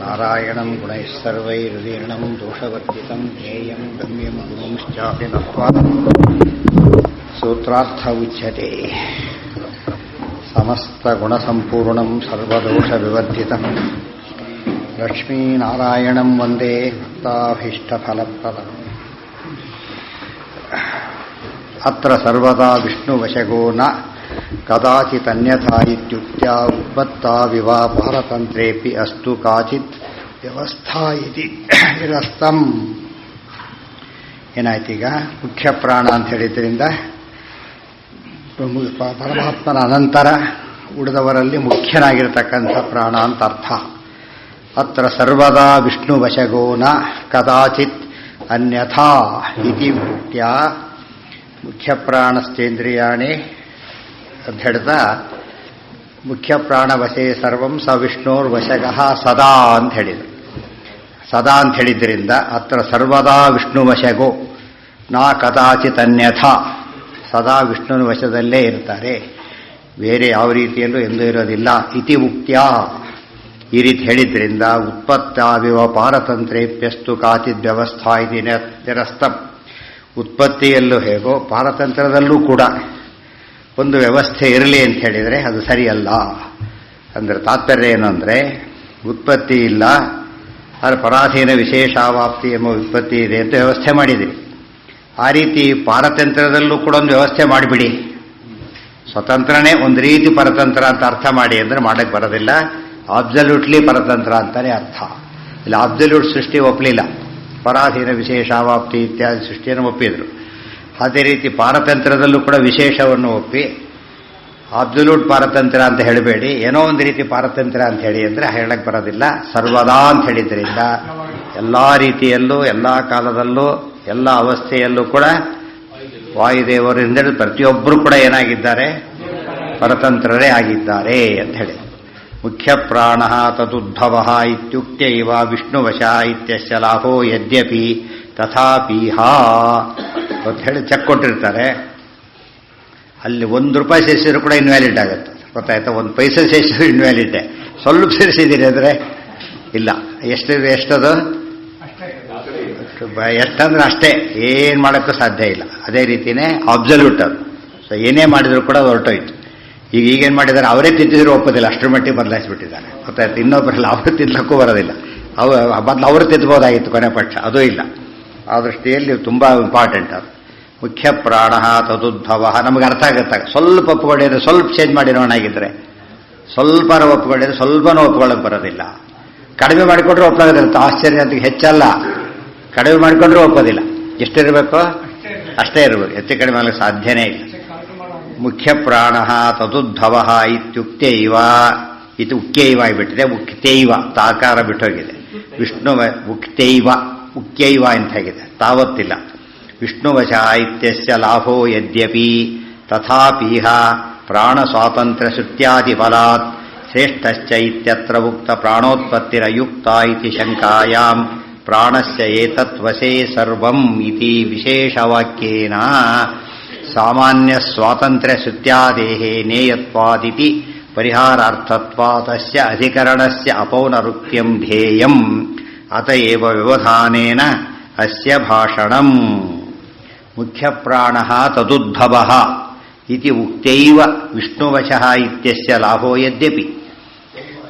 ನಾರಾಯಣಂ ಗುಣೈಃ ಸರ್ವೈರ್ದೀರ್ಣಂ ದೋಷವರ್ಜಿತಂ ಜ್ಞೇಯಂ ಗಮ್ಯಂ ಗುರುಂಶ್ಚಾಪಿ ನತ್ವಾ ಸೂತ್ರಾರ್ಥ ಉಚ್ಯತೆ. ಸಮಸ್ತಗುಣಸಂಪೂರ್ಣಂ ಸರ್ವದೋಷವಿವರ್ಜಿತಂ ಲಕ್ಷ್ಮೀನಾರಾಯಣಂ ವಂದೇ ಭಕ್ತಾಭೀಷ್ಟಫಲಪ್ರದಂ. ಅತ್ರ ಸರ್ವದಾ ವಿಷ್ಣುವಶಗೋ ನ ಕದಾಚಿದನ್ಯಥಾ ಇತ್ಯುಕ್ತ್ಯಾ ಉತ್ಪತ್ತಾವಿವ ಪಾರತಂತ್ರೇಪಿ ಅಸ್ತು ಕಾಚಿತ್ ವ್ಯವಸ್ಥಾ ಇತಿ ನಿರಸ್ತಂ. ಏನಾಯ್ತೀಗ? ಮುಖ್ಯ ಪ್ರಾಣ ಅಂತ ಹೇಳಿದ್ರಿಂದ ಪರಮಾತ್ಮನ ಅನಂತರ ಉಳಿದವರಲ್ಲಿ ಮುಖ್ಯನಾಗಿರ್ತಕ್ಕಂಥ ಪ್ರಾಣ ಅಂತ ಅರ್ಥ. ಅತ್ರ ಸರ್ವದಾ ವಿಷ್ಣುವಶಗೋ ನ ಕದಾಚಿತ್ ಅನ್ಯಥಾ ಇತಿ ಉಕ್ತ್ಯಾ ಮುಖ್ಯ ಪ್ರಾಣಸ್ಥೇಂದ್ರಿಯಾಣಿ ಅಂತ ಹೇಳ್ತಾ ಮುಖ್ಯ ಪ್ರಾಣವಶೇ ಸರ್ವಂ ಸ ವಿಷ್ಣುರ್ವಶಗಃ ಸದಾ ಅಂತ ಹೇಳಿದರು. ಸದಾ ಅಂತ ಹೇಳಿದ್ರಿಂದ ಅತ್ರ ಸರ್ವದಾ ವಿಷ್ಣುವಶಗೋ ನಾ ಕದಾಚಿತ್ ಅನ್ಯಥಾ, ಸದಾ ವಿಷ್ಣುವಿನ ವಶದಲ್ಲೇ ಇರ್ತಾರೆ, ಬೇರೆ ಯಾವ ರೀತಿಯಲ್ಲೂ ಎಂದೂ ಇರೋದಿಲ್ಲ. ಇತಿ ಉಕ್ತ್ಯಾ, ಈ ರೀತಿ ಹೇಳಿದ್ರಿಂದ ಉತ್ಪತ್ತಾವಿವ ಪಾರತಂತ್ರೇಪ್ಯಸ್ತು ಕಾಚಿದ್ ವ್ಯವಸ್ಥಾ ಇತಿ ನಿರಸ್ತಂ. ಉತ್ಪತ್ತಿಯಲ್ಲೂ ಹೇಗೋ ಪಾರತಂತ್ರದಲ್ಲೂ ಕೂಡ ಒಂದು ವ್ಯವಸ್ಥೆ ಇರಲಿ ಅಂತ ಹೇಳಿದರೆ ಅದು ಸರಿಯಲ್ಲ. ಅಂದರೆ ತಾತ್ಪರ್ಯ ಏನು ಅಂದರೆ, ಉತ್ಪತ್ತಿ ಇಲ್ಲ, ಆದರೆ ಪರಾಧೀನ ವಿಶೇಷಾವಾಪ್ತಿ ಎಂಬ ಉತ್ಪತ್ತಿ ಇದೆ ಅಂತ ವ್ಯವಸ್ಥೆ ಮಾಡಿದಿರಿ. ಆ ರೀತಿ ಪಾರತಂತ್ರದಲ್ಲೂ ಕೂಡ ಒಂದು ವ್ಯವಸ್ಥೆ ಮಾಡಿಬಿಡಿ. ಸ್ವತಂತ್ರನೇ ಒಂದು ರೀತಿ ಪರತಂತ್ರ ಅಂತ ಅರ್ಥ ಮಾಡಿ ಅಂದರೆ ಮಾಡಕ್ಕೆ ಬರೋದಿಲ್ಲ. ಆಬ್ಸಲ್ಯೂಟ್ಲಿ ಪರತಂತ್ರ ಅಂತಾನೆ ಅರ್ಥ. ಇಲ್ಲ, ಆಬ್ಸಲ್ಯೂಟ್ ಸೃಷ್ಟಿ ಒಪ್ಪಲಿಲ್ಲ, ಪರಾಧೀನ ವಿಶೇಷಾವಾಪ್ತಿ ಇತ್ಯಾದಿ ಸೃಷ್ಟಿಯನ್ನು ಒಪ್ಪಿದ್ರು. ಅದೇ ರೀತಿ ಪಾರತಂತ್ರದಲ್ಲೂ ಕೂಡ ವಿಶೇಷವನ್ನು ಒಪ್ಪಿ ಅಬ್ಸಲ್ಯೂಟ್ ಪಾರತಂತ್ರ ಅಂತ ಹೇಳಬೇಡಿ, ಏನೋ ಒಂದು ರೀತಿ ಪಾರತಂತ್ರ ಅಂತ ಹೇಳಿ ಅಂದರೆ ಹೇಳಕ್ಕೆ ಬರೋದಿಲ್ಲ. ಸರ್ವದಾ ಅಂತ ಹೇಳಿದ್ರಿಂದ ಎಲ್ಲ ರೀತಿಯಲ್ಲೂ, ಎಲ್ಲ ಕಾಲದಲ್ಲೂ, ಎಲ್ಲ ಅವಸ್ಥೆಯಲ್ಲೂ ಕೂಡ ವಾಯುದೇವರಿಂದ ಪ್ರತಿಯೊಬ್ಬರು ಕೂಡ ಏನಾಗಿದ್ದಾರೆ? ಪರತಂತ್ರರೇ ಆಗಿದ್ದಾರೆ ಅಂತ ಹೇಳಿ. ಮುಖ್ಯ ಪ್ರಾಣ ತದುದ್ಭವ ಇತ್ಯುಕ್ತೈವ ವಿಷ್ಣುವಶ ಇತ್ಯಸ್ಯ ಲಾಭೋ ಯದ್ಯಪಿ ತಥಾಪೀಹ ಅಂತ ಹೇಳಿ ಚೆಕ್ ಕೊಟ್ಟಿರ್ತಾರೆ. ಅಲ್ಲಿ ₹1 ಸೇರಿಸಿದ್ರು ಕೂಡ ಇನ್ವ್ಯಾಲಿಡ್ ಆಗುತ್ತೆ, ಗೊತ್ತಾಯ್ತಾ? 1 ಪೈಸೆ ಸೇರಿಸಿದ್ರು ಇನ್ವ್ಯಾಲಿಡ್ಡೆ. ಸ್ವಲ್ಪ ಸೇರಿಸಿದ್ದೀರಿ ಅಂದರೆ ಇಲ್ಲ. ಎಷ್ಟದು? ಎಷ್ಟಂದ್ರೆ ಅಷ್ಟೇ, ಏನು ಮಾಡೋಕ್ಕೂ ಸಾಧ್ಯ ಇಲ್ಲ. ಅದೇ ರೀತಿಯೇ ಅಬ್ಸಲ್ಯೂಟ್ ಅದು. ಸೊ ಏನೇ ಮಾಡಿದ್ರು ಕೂಡ ಅದು ಹೊರಟೋಯ್ತು. ಈಗೇನು ಮಾಡಿದ್ದಾರೆ? ಅವರೇ ತಿಂತಿದ್ರು ಒಪ್ಪೋದಿಲ್ಲ, ಅಷ್ಟರ ಮಟ್ಟಿಗೆ ಬದಲಾಯಿಸಿಬಿಟ್ಟಿದ್ದಾರೆ, ಗೊತ್ತಾಯ್ತು? ಇನ್ನೊಬ್ಬರಲ್ಲ, ಅವರು ತಿನ್ನಕ್ಕೂ ಬರೋದಿಲ್ಲ. ಬದಲು ಅವರು ತಿದ್ದಬೋದಾಗಿತ್ತು, ಕೊನೆ ಪಕ್ಷ ಅದೂ ಇಲ್ಲ. ಆ ದೃಷ್ಟಿಯಲ್ಲಿ ತುಂಬ ಇಂಪಾರ್ಟೆಂಟ್ ಅದು. ಮುಖ್ಯ ಪ್ರಾಣ ತದುದ್ಭವ ನಮಗೆ ಅರ್ಥ ಆಗುತ್ತೆ. ಸ್ವಲ್ಪ ಒಪ್ಪಿಕೊಂಡಿದ್ರೆ, ಸ್ವಲ್ಪ ಚೇಂಜ್ ಮಾಡಿ ನೋಡಾಗಿದ್ದರೆ, ಸ್ವಲ್ಪ ಒಪ್ಪಿಕೊಂಡಿದ್ರೆ ಸ್ವಲ್ಪನೂ ಒಪ್ಕೊಳ್ಳೋಕೆ ಬರೋದಿಲ್ಲ. ಕಡಿಮೆ ಮಾಡಿಕೊಂಡ್ರೆ ಒಪ್ಪಾಗೋದಿರುತ್ತೆ. ಆಶ್ಚರ್ಯ ಅಂತ ಹೆಚ್ಚಲ್ಲ, ಕಡಿಮೆ ಮಾಡಿಕೊಂಡ್ರೆ ಒಪ್ಪೋದಿಲ್ಲ. ಎಷ್ಟಿರಬೇಕು ಅಷ್ಟೇ ಇರಬೇಕು, ಹೆಚ್ಚು ಕಡಿಮೆ ಆಗಲಿಕ್ಕೆ ಸಾಧ್ಯನೇ ಇಲ್ಲ. ಮುಖ್ಯ ಪ್ರಾಣ ತದುದ್ಭವ ಇತ್ಯುಕ್ತೈವ, ಇದು ಉಕ್ತೈವ ಆಗಿಬಿಟ್ಟಿದೆ. ಉಕ್ತೈವ ತಾಕಾರ ಬಿಟ್ಟೋಗಿದೆ. ವಿಷ್ಣುವ ಉಕ್ತೈವ, ಉಕ್ತೈವ ಅಂತಾಗಿದೆ, ತಾವತ್ತಿಲ್ಲ. ವಿಷ್ಣುವಶ ಇತ್ಯಸ್ಯ ಲಾಭೋ ಯದ್ಯಪಿ ತಥಾಪೀಹ ಪ್ರಾಣ ಸ್ವಾತಂತ್ರ್ಯ ಶ್ರುತ್ಯಾದಿ ಬಲಾತ್ ಶ್ರೇಷ್ಠಶ್ಚ ಇತ್ಯತ್ರ ಉಕ್ತ ಪ್ರಾಣೋತ್ಪತ್ತಿರಯುಕ್ತ ಇತಿ ಶಂಕಾಯಾಂ ಪ್ರಾಣಸ್ಯ ಏತತ್ವಶೇ ಸರ್ವಂ ಇತಿ ವಿಶೇಷವಾಕ್ಯೇನ ಸಾಮಾನ್ಯ ಸ್ವಾತಂತ್ರ್ಯ ಶ್ರುತ್ಯಾದೇಃ ನೇಯತ್ವಾದಿತಿ ಪರಿಹಾರಾರ್ಥತ್ವಾದಸ್ಯ ಅಧಿಕರಣಸ್ಯ ಅಪೌನರುಕ್ತ್ಯಂ ಧ್ಯೇಯಂ ಅತಏವ ವ್ಯವಧಾನೇನ ಅಸ್ಯ ಭಾಷಣಂ. ಮುಖ್ಯ ಪ್ರಾಣ ತದುದ್ಭವ ಇತಿ ಉಕ್ತೈವ ವಿಷ್ಣುವಶಃ ಇತ್ಯಸ್ಯ ಲಾಭೋ ಯದ್ಯಪಿ.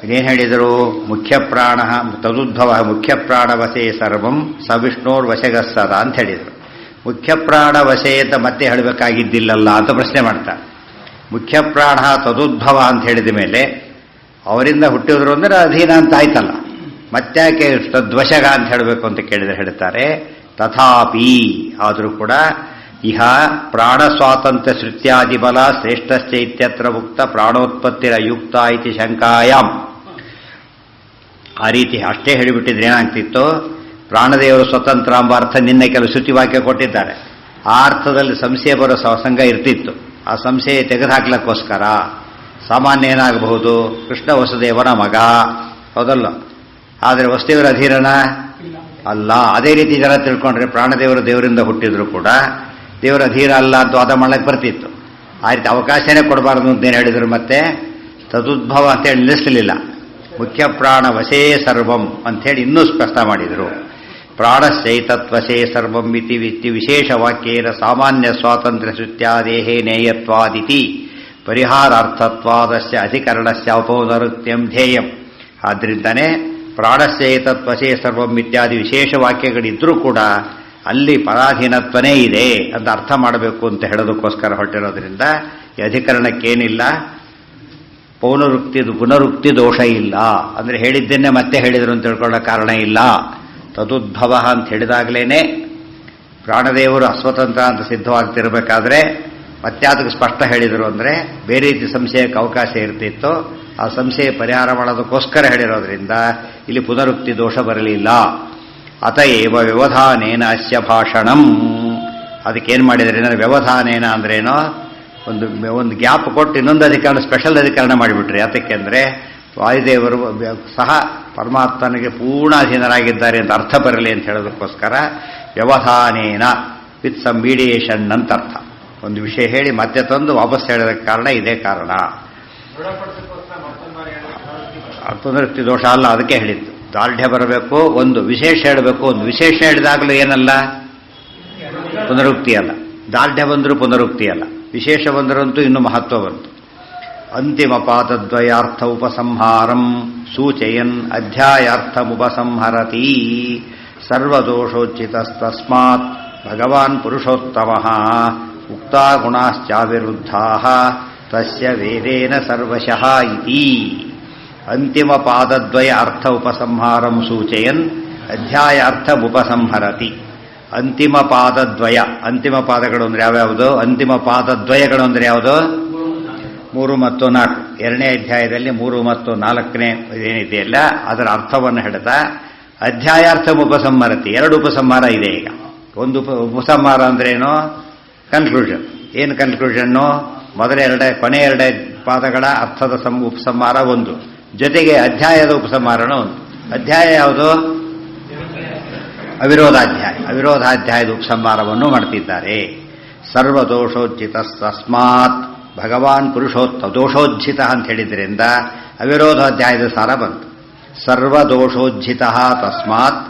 ಏನು ಹೇಳಿದರು? ಮುಖ್ಯ ಪ್ರಾಣ ತದುದ್ಭವ ಮುಖ್ಯ ಪ್ರಾಣವಶೇ ಸರ್ವಂ ಸ ವಿಷ್ಣುರ್ವಶಗಃ ಸದಾ ಅಂತ ಹೇಳಿದರು. ಮುಖ್ಯ ಪ್ರಾಣ ವಶೇ ಅಂತ ಮತ್ತೆ ಹೇಳಬೇಕಾಗಿದ್ದಿಲ್ಲಲ್ಲ ಅಂತ ಪ್ರಶ್ನೆ ಮಾಡ್ತಾರೆ. ಮುಖ್ಯ ಪ್ರಾಣ ತದುದ್ಭವ ಅಂತ ಹೇಳಿದ ಮೇಲೆ ಅವರಿಂದ ಹುಟ್ಟಿದ್ರು ಅಂದರೆ ಅಧೀನ ಅಂತ ಆಯ್ತಲ್ಲ, ಮತ್ತ್ಯಾಕೆ ತದ್ವಶಗ ಅಂತ ಹೇಳಬೇಕು ಅಂತ ಕೇಳಿದರೆ ಹೇಳ್ತಾರೆ ತಥಾಪಿ, ಆದರೂ ಕೂಡ ಇಹ ಪ್ರಾಣ ಸ್ವಾತಂತ್ರ್ಯ ಶ್ರುತ್ಯಾದಿ ಬಲ ಶ್ರೇಷ್ಠಶ್ಚ ಇತ್ಯತ್ರ ಉಕ್ತ ಪ್ರಾಣೋತ್ಪತ್ತಿರಯುಕ್ತ ಇತಿ ಶಂಕಾಯಾಂ. ಆ ರೀತಿ ಅಷ್ಟೇ ಹೇಳಿಬಿಟ್ಟಿದ್ರೆ ಏನಾಗ್ತಿತ್ತು? ಪ್ರಾಣದೇವರು ಸ್ವತಂತ್ರ ಎಂಬ ಅರ್ಥ ನಿನ್ನೆ ಕೆಲವು ಶ್ರುತಿವಾಕ್ಯ ಕೊಟ್ಟಿದ್ದಾರೆ. ಆ ಅರ್ಥದಲ್ಲಿ ಸಂಶಯ ಬರೋ ಸಂಘ ಇರ್ತಿತ್ತು. ಆ ಸಂಶಯ ತೆಗೆದುಹಾಕ್ಲಿಕ್ಕೋಸ್ಕರ ಸಾಮಾನ್ಯ ಏನಾಗಬಹುದು? ಕೃಷ್ಣ ವಸುದೇವನ ಮಗ, ಹೌದಲ್ಲ? ಆದರೆ ವಸುದೇವರ ಅಧೀರನ ಅಲ್ಲ. ಅದೇ ರೀತಿ ಜನ ತಿಳ್ಕೊಂಡ್ರೆ ಪ್ರಾಣದೇವರು ದೇವರಿಂದ ಹುಟ್ಟಿದ್ರು ಕೂಡ ದೇವರ ಅಧೀರ ಅಲ್ಲ ಅಂತ ವಾದ ಮಾಡಕ್ಕೆ ಬರ್ತಿತ್ತು. ಆ ರೀತಿ ಅವಕಾಶನೇ ಕೊಡಬಾರದು ಅಂತೇನು ಹೇಳಿದ್ರು? ಮತ್ತೆ ತದುದ್ಭವ ಅಂತೇಳಿ ನಿಲ್ಲಿಸಲಿಲ್ಲ. ಮುಖ್ಯ ಪ್ರಾಣ ವಶೇ ಸರ್ವಂ ಅಂಥೇಳಿ ಇನ್ನೂ ಸ್ಪಷ್ಟ ಮಾಡಿದರು. ಪ್ರಾಣಶ್ಚೈತತ್ವಶೇ ಸರ್ವಂ ಇತಿ ವಿಶೇಷವಾಕ್ಯೇನ ಸಾಮಾನ್ಯ ಸ್ವಾತಂತ್ರ್ಯ ಶ್ರುತ್ಯಾದೇಹೇ ನೇಯತ್ವಾದಿತಿ ಪರಿಹಾರಾರ್ಥತ್ವಾದಸ್ಯ ಅಧಿಕರಣಸ್ಯ ಉಪೌನರುಕ್ತ್ಯಂ ಧ್ಯೇಯಂ. ಆದ್ದರಿಂದನೇ ಪ್ರಾಣಶ್ಚೈತತ್ವಶೇ ಸರ್ವಂ ಇತ್ಯಾದಿ ವಿಶೇಷ ವಾಕ್ಯಗಳಿದ್ರೂ ಕೂಡ ಅಲ್ಲಿ ಪರಾಧೀನತ್ವನೇ ಇದೆ ಅಂತ ಅರ್ಥ ಮಾಡಬೇಕು ಅಂತ ಹೇಳೋದಕ್ಕೋಸ್ಕರ ಹೊರಟಿರೋದ್ರಿಂದ ಈ ಅಧಿಕರಣಕ್ಕೇನಿಲ್ಲ, ಪುನರುಕ್ತಿ ದೋಷ ಇಲ್ಲ. ಅಂದರೆ ಹೇಳಿದ್ದನ್ನೇ ಮತ್ತೆ ಹೇಳಿದರು ಅಂತ ತಿಳ್ಕೊಳ್ಳೋ ಕಾರಣ ಇಲ್ಲ. ತದುದ್ಭವ ಅಂತ ಹೇಳಿದಾಗಲೇ ಪ್ರಾಣದೇವರು ಅಸ್ವತಂತ್ರ ಅಂತ ಸಿದ್ಧವಾಗ್ತಿರ್ಬೇಕಾದ್ರೆ ಮತ್ತೆ ಅದಕ್ಕೆ ಸ್ಪಷ್ಟ ಹೇಳಿದರು ಅಂದರೆ ಬೇರೆ ರೀತಿ ಸಂಶಯಕ್ಕೆ ಅವಕಾಶ ಇರ್ತಿತ್ತು. ಆ ಸಂಶಯ ಪರಿಹಾರ ಮಾಡೋದಕ್ಕೋಸ್ಕರ ಹೇಳಿರೋದ್ರಿಂದ ಇಲ್ಲಿ ಪುನರುಕ್ತಿ ದೋಷ ಬರಲಿಲ್ಲ. ಅತಏವ ವ್ಯವಧಾನೇನ ಅಸ್ಯ ಭಾಷಣಂ. ಅದಕ್ಕೇನು ಮಾಡಿದರೆ ಅಂದರೆ ವ್ಯವಧಾನೇನ ಅಂದ್ರೇನೋ ಒಂದು ಗ್ಯಾಪ್ ಕೊಟ್ಟು ಇನ್ನೊಂದು ಅಧಿಕರಣ, ಸ್ಪೆಷಲ್ ಅಧಿಕರಣ ಮಾಡಿಬಿಟ್ರಿ. ಯಾತಕ್ಕೆಂದರೆ ವಾಯುದೇವರು ಸಹ ಪರಮಾತ್ಮನಿಗೆ ಪೂರ್ಣ ಅಧೀನರಾಗಿದ್ದಾರೆ ಅಂತ ಅರ್ಥ ಬರಲಿ ಅಂತ ಹೇಳೋದಕ್ಕೋಸ್ಕರ ವ್ಯವಧಾನೇನ ವಿತ್ ಸಮ್ ಮೀಡಿಯೇಷನ್ ಅಂತ ಅರ್ಥ. ಒಂದು ವಿಷಯ ಹೇಳಿ ಮತ್ತೆ ತಂದು ವಾಪಸ್ ಹೇಳೋದಕ್ಕೆ ಕಾರಣ ಇದೇ ಕಾರಣ. ಪುನರುಕ್ತಿ ದೋಷ ಅಲ್ಲ, ಅದಕ್ಕೆ ಹೇಳಿದ್ದು. ದಾರ್ಢ್ಯ ಬರಬೇಕು, ಒಂದು ವಿಶೇಷ ಹೇಳಬೇಕು. ಒಂದು ವಿಶೇಷ ಹೇಳಿದಾಗಲೂ ಏನಲ್ಲ, ಪುನರುಕ್ತಿ ಅಲ್ಲ. ದಾರ್ಢ್ಯ ಬಂದರೂ ಪುನರುಕ್ತಿ ಅಲ್ಲ, ವಿಶೇಷ ಬಂದರಂತೂ ಇನ್ನೂ ಮಹತ್ವ ಬಂತು. ಅಂತಿಮ ಪಾದದ್ವಯಾರ್ಥ ಉಪಸಂಹಾರಂ ಸೂಚಯನ್ ಅಧ್ಯಾಯಾರ್ಥಮುಪಸಂಹರತಿ. ಸರ್ವದೋಷೋಚಿತಸ್ತಸ್ಮಾತ್ ಭಗವಾನ್ ಪುರುಷೋತ್ತಮಃ ಉಕ್ತಾ ಗುಣಾಶ್ಚಾವಿರುದ್ಧಾಃ ತಸ್ಯ ವೇದೇನ ಸರ್ವಶಃ ಇತಿ. ಅಂತಿಮ ಪಾದದ್ವಯ ಅರ್ಥ ಉಪಸಂಹಾರಂ ಸೂಚಯನ್ ಅಧ್ಯಾಯಾರ್ಥಮುಪಸಂಹರತಿ. ಅಂತಿಮ ಪಾದದ್ವಯ, ಅಂತಿಮ ಪಾದಗಳು ಅಂದರೆ ಯಾವ್ಯಾವುದು? ಅಂತಿಮ ಪಾದದ್ವಯಗಳು ಅಂದರೆ ಯಾವುದು? 3 ಮತ್ತು 4. 2ನೇ ಅಧ್ಯಾಯದಲ್ಲಿ 3 ಮತ್ತು 4ನೇ ಏನಿದೆಯಲ್ಲ ಅದರ ಅರ್ಥವನ್ನು ಹೇಳ್ತಾ ಅಧ್ಯಾಯಾರ್ಥ ಉಪಸಂಹಾರತಿ. 2 ಉಪಸಂಹಾರ ಇದೆ ಈಗ. ಒಂದು ಉಪಸಂಹಾರ ಅಂದ್ರೇನು? ಕನ್ಕ್ಲೂಷನ್. ಏನು ಕನ್ಕ್ಲೂಷನ್ನು? ಕೊನೆ 2 ಪಾದಗಳ ಅರ್ಥದ ಉಪಸಂಹಾರ ಒಂದು, ಜೊತೆಗೆ ಅಧ್ಯಾಯದ ಉಪಸಂಹಾರನೂ ಒಂದು. ಅಧ್ಯಾಯ ಯಾವುದು? ಅವಿರೋಧಾಧ್ಯಾಯ. ಅವಿರೋಧಾಧ್ಯಾಯದ ಉಪಸಂಹಾರವನ್ನು ಮಾಡ್ತಿದ್ದಾರೆ. ಸರ್ವದೋಷೋಜ್ಜಿತ ತಸ್ಮಾತ್ ಭಗವಾನ್ ಪುರುಷೋತ್ತಮ. ದೋಷೋಜ್ಜಿತ ಅಂತ ಹೇಳಿದ್ರಿಂದ ಅವಿರೋಧಾಧ್ಯಾಯದ ಸಾರ ಬಂತು. ಸರ್ವದೋಷೋಜ್ಜಿತ ತಸ್ಮಾತ್.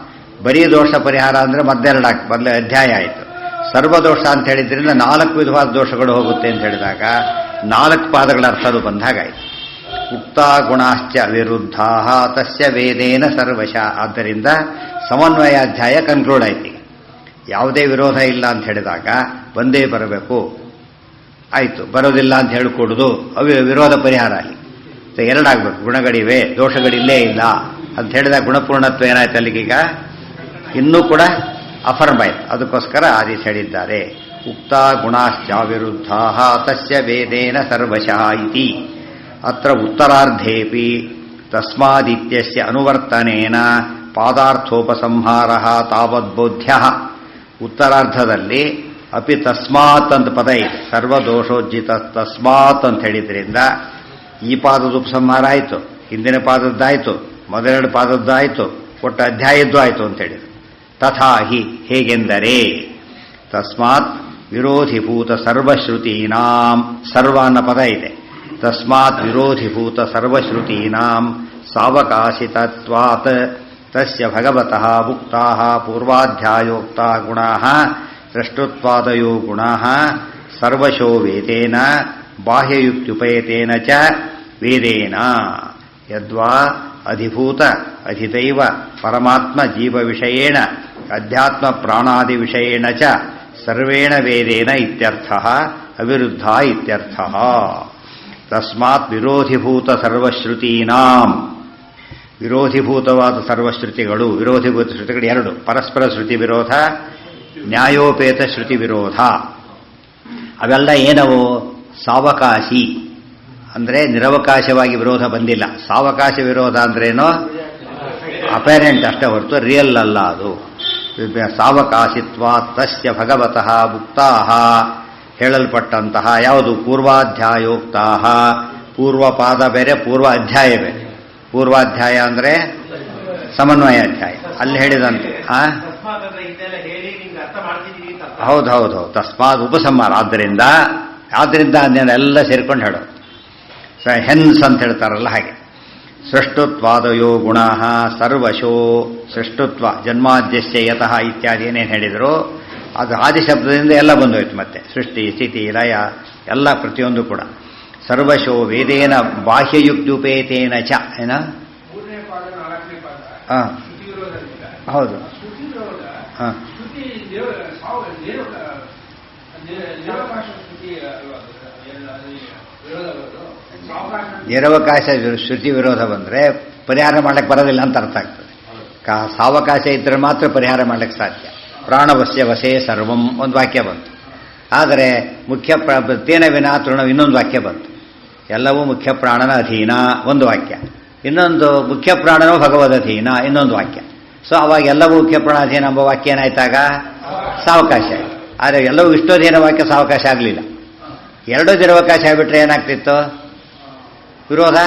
ಬರೀ ದೋಷ ಪರಿಹಾರ ಅಂದರೆ ಮೊದಲೇ ಅಧ್ಯಾಯ ಆಯಿತು. ಸರ್ವದೋಷ ಅಂತ ಹೇಳಿದ್ರಿಂದ 4 ವಿಧವಾದ ದೋಷಗಳು ಹೋಗುತ್ತೆ ಅಂತ ಹೇಳಿದಾಗ 4 ಪಾದಗಳ ಅರ್ಥದು ಬಂದಾಗಾಯಿತು. ಉಕ್ತಾ ಗುಣಾಶ್ಚ ವಿರುದ್ಧಾ ತಸ್ಯ ವೇದೇನ ಸರ್ವಶಃ. ಆದ್ದರಿಂದ ಸಮನ್ವಯಾಧ್ಯಾಯ ಕನ್ಕ್ಲೂಡ್ ಆಯ್ತು. ಈಗ ಯಾವುದೇ ವಿರೋಧ ಇಲ್ಲ ಅಂತ ಹೇಳಿದಾಗ ಒಂದೇ ಬರಬೇಕು, ಆಯಿತು. ಬರೋದಿಲ್ಲ ಅಂತ ಹೇಳಿಕೊಡುದು ವಿರೋಧ ಪರಿಹಾರ ಅಲ್ಲಿ 2 ಆಗಬೇಕು. ಗುಣಗಳಿವೆ, ದೋಷಗಳಿಲ್ಲೇ ಇಲ್ಲ ಅಂತ ಹೇಳಿದಾಗ ಗುಣಪೂರ್ಣತ್ವ ಏನಾಯ್ತು ಅಲ್ಲಿಗೀಗ? ಇನ್ನೂ ಕೂಡ ಅಫರ್ಮ್ ಆಯ್ತು. ಅದಕ್ಕೋಸ್ಕರ ಆದೇಶ ಹೇಳಿದ್ದಾರೆ. ಉಕ್ತಾ ಗುಣಾಶ್ಚಾವಿರುದ್ಧಾ ತಸ್ಯ ವೇದೇನ ಸರ್ವಶಃ ಇತಿ. ಅತ್ರ ಉತ್ತರಾರ್ಧೇಪಿ ತಸ್ಮಾದಿತ್ಯಸ್ಯ ಅನುವರ್ತನೇನ ಪಾದಾರ್ಥೋಪಸಂಹಾರ ತಾವದ್ಬೋಧ್ಯ. ಉತ್ತರಾರ್ಧದಲ್ಲಿ ಅಪಿ ತಸ್ಮಾತ್ ಅಂತ ಪದ ಇದೆ. ಸರ್ವದೋಷೋಜ್ಜಿತ ತಸ್ಮಾತ್ ಅಂತ ಹೇಳಿದ್ರಿಂದ ಈ ಪಾದದ ಉಪಸಂಹಾರ ಆಯಿತು, ಹಿಂದಿನ ಪಾದದ್ದಾಯಿತು, ಮೊದಲೆರಡು ಪಾದದ್ದಾಯಿತು, ಒಟ್ಟು ಅಧ್ಯಾಯದ್ದು ಆಯಿತು ಅಂತ ಹೇಳಿದ್ರು. ತಥಾ ಹಿ, ಹೇಗೆಂದರೆ ತಸ್ಮಾತ್ ವಿರೋಧಿಭೂತ ಸರ್ವಶ್ರುತೀನಾಂ. ಸರ್ವ ಅನ್ನೋ ಪದ ಇದೆ. ತಸ್ಮಾತ್ ವಿರೋಧಿಭೂತ ಸರ್ವಶ್ರುತೀನಾಂ ಸಾವಕಾಶಿತತ್ವಾತ್ ತಸ್ಯ ಭಗವತಃ ಉಕ್ತಾಃ ಪೂರ್ವಾಧ್ಯಾಯೋಕ್ತಾ ಗುಣಾಃ ಸೃಷ್ಟುತ್ವಾದಯೋ ಗುಣಾಃ ಸರ್ವಶೋ ವೇದೇನ ಬಾಹ್ಯಯುಕ್ತ್ಯುಪಯತೇನ ಚ ವೇದೇನ. ಯದ್ವಾ ಅಧಿಭೂತ ಅಧಿದೈವ ಪರಮಾತ್ಮ ಜೀವ ವಿಷಯೇಣ ಅಧ್ಯಾತ್ಮ ಪ್ರಾಣಾದಿ ವಿಷಯೇಣ ಚ ಸರ್ವೇಣ ವೇದೇನ ಇತ್ಯರ್ಥಃ ಅವಿರುದ್ಧ ಇತ್ಯರ್ಥಃ. ತಸ್ಮಾತ್ ವಿರೋಧಿಭೂತ ಸರ್ವಶ್ರುತೀನಾಂ. ವಿರೋಧಿಭೂತವಾದ ಸರ್ವಶ್ರುತಿಗಳು. ವಿರೋಧಿಭೂತ ಶ್ರುತಿಗಳು 2: ಪರಸ್ಪರ ಶ್ರುತಿ ವಿರೋಧ, ನ್ಯಾಯೋಪೇತ ಶ್ರುತಿ ವಿರೋಧ. ಅವೆಲ್ಲ ಏನವು? ಸಾವಕಾಶಿ ಅಂದರೆ ನಿರವಕಾಶವಾಗಿ ವಿರೋಧ ಬಂದಿಲ್ಲ. ಸಾವಕಾಶ ವಿರೋಧ ಅಂದ್ರೇನೋ ಅಪೇರೆಂಟ್ ಅಷ್ಟೇ ಹೊರತು ರಿಯಲ್ ಅಲ್ಲ ಅದು. ಸಾವಕಾಶಿತ್ವ ತಸ್ಯ ಭಗವತಃ ಉಕ್ತಾಃ ಹೇಳಲ್ಪಟ್ಟಂತಹ ಯಾವುದು? ಪೂರ್ವಾಧ್ಯಾಯೋಕ್ತಾಃ. ಪೂರ್ವಪಾದ ಬೇರೆ, ಪೂರ್ವ ಅಧ್ಯಾಯ ಬೇರೆ. ಪೂರ್ವಾಧ್ಯಾಯ ಅಂದರೆ ಸಮನ್ವಯಾಧ್ಯಾಯ. ಅಲ್ಲಿ ಹೇಳಿದಂತೆ ಹೌದು ತಸ್ಮಾತ್ ಉಪಸಂಹಾರ. ಆದ್ದರಿಂದ ಅದನ್ನೆಲ್ಲ ಸೇರ್ಕೊಂಡು ಹೇಳೋದು. ಹೆನ್ಸ್ ಅಂತ ಹೇಳ್ತಾರಲ್ಲ ಹಾಗೆ. ಸೃಷ್ಟುತ್ವಾದಯೋ ಗುಣಃ ಸರ್ವಶೋ ಸೃಷ್ಟುತ್ವ ಜನ್ಮಾದ್ಯಸ್ಯ ಯತಃ ಇತ್ಯಾದಿ ಏನೇನು ಹೇಳಿದ್ರು ಅದು ಆದಿಶಬ್ದದಿಂದ ಎಲ್ಲ ಬಂದೋಯ್ತು. ಮತ್ತೆ ಸೃಷ್ಟಿ ಸ್ಥಿತಿ ಲಯ ಎಲ್ಲ ಪ್ರತಿಯೊಂದು ಕೂಡ ಸರ್ವಶೋ ವೇದೇನ ಬಾಹ್ಯಯುಕ್ತುಪೇತೇನ ಚ ಏನ ಹೌದು ನಿರವಕಾಶ ಶ್ರುತಿ ವಿರೋಧ ಬಂದರೆ ಪರಿಹಾರ ಮಾಡಕ್ಕೆ ಬರೋದಿಲ್ಲ ಅಂತ ಅರ್ಥ ಆಗ್ತದೆ. ಸಾವಕಾಶ ಇದ್ದರೆ ಮಾತ್ರ ಪರಿಹಾರ ಮಾಡಲಿಕ್ಕೆ ಸಾಧ್ಯ. ಪ್ರಾಣವಸ್ಯ ವಶೇ ಸರ್ವಂ ಒಂದು ವಾಕ್ಯ ಬಂತು. ಆದರೆ ಮುಖ್ಯ ತೇನ ವಿನಾ ತೃಣ ಇನ್ನೊಂದು ವಾಕ್ಯ ಬಂತು. ಎಲ್ಲವೂ ಮುಖ್ಯ ಪ್ರಾಣನ ಅಧೀನ ಒಂದು ವಾಕ್ಯ. ಇನ್ನೊಂದು ಮುಖ್ಯ ಪ್ರಾಣನೋ ಭಗವದಧೀನ ಇನ್ನೊಂದು ವಾಕ್ಯ. ಸೊ ಅವಾಗ ಎಲ್ಲವೂ ಮುಖ್ಯ ಪ್ರಾಣಾಧೀನ ಎಂಬ ವಾಕ್ಯ ಏನಾಯ್ತಾಗ ಸಾವಕಾಶ ಆಯಿತು. ಆದರೆ ಎಲ್ಲವೂ ಇಷ್ಟೋಧೀನ ವಾಕ್ಯ ಸಾವಕಾಶ ಆಗಲಿಲ್ಲ. ಎರಡೂ ನಿರವಕಾಶ ಆಗಿಬಿಟ್ರೆ ಏನಾಗ್ತಿತ್ತು? ವಿರೋಧ